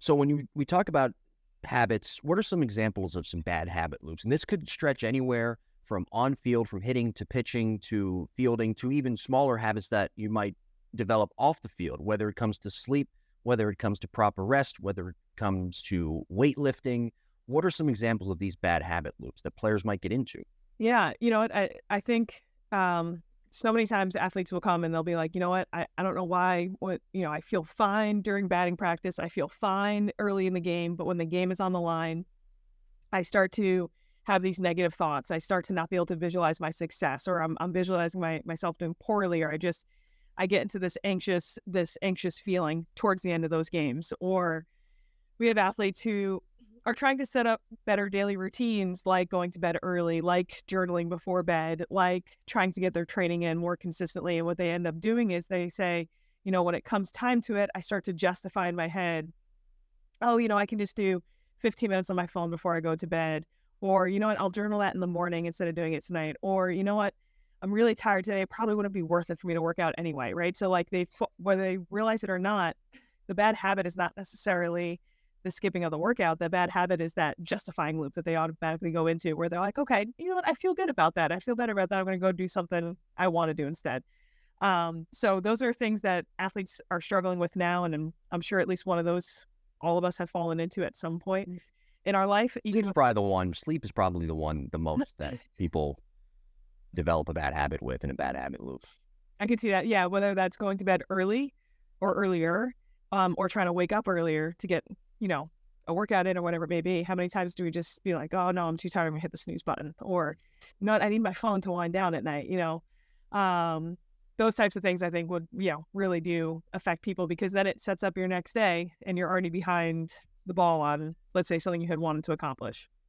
So when we talk about habits, what are some examples of some bad habit loops? And this could stretch anywhere from on field, from hitting to pitching to fielding to even smaller habits that you might develop off the field, whether it comes to sleep, whether it comes to proper rest, whether it comes to weightlifting. What are some examples of these bad habit loops that players might get into? Yeah, you know what? I think so many times athletes will come and they'll be like, you know what? I don't know why. I feel fine during batting practice. I feel fine early in the game, but when the game is on the line, I start to have these negative thoughts. I start to not be able to visualize my success, or I'm visualizing myself doing poorly, or I get into this anxious feeling towards the end of those games. Or we have athletes who are trying to set up better daily routines, like going to bed early, like journaling before bed, like trying to get their training in more consistently. And what they end up doing is they say, when it comes time to it, I start to justify in my head, oh, I can just do 15 minutes on my phone before I go to bed. Or, you know what, I'll journal that in the morning instead of doing it tonight. Or, you know what, I'm really tired today. It probably wouldn't be worth it for me to work out anyway, right? So like whether they realize it or not, the bad habit is not necessarily the skipping of the workout. The bad habit is that justifying loop that they automatically go into, where they're like, okay, you know what, I feel good about that. I feel better about that. I'm going to go do something I want to do instead. So those are things that athletes are struggling with now. And I'm sure at least one of those all of us have fallen into at some point in our life. Sleep is probably the one. Sleep is probably the one the most that people develop a bad habit with and a bad habit loop. I can see that. Yeah. Whether that's going to bed early or earlier, or trying to wake up earlier to get, a workout in or whatever it may be. How many times do we just be like, oh no, I'm too tired. I'm gonna hit the snooze button, or, I need my phone to wind down at night, those types of things I think would, really do affect people, because then it sets up your next day and you're already behind the ball on, let's say, something you had wanted to accomplish.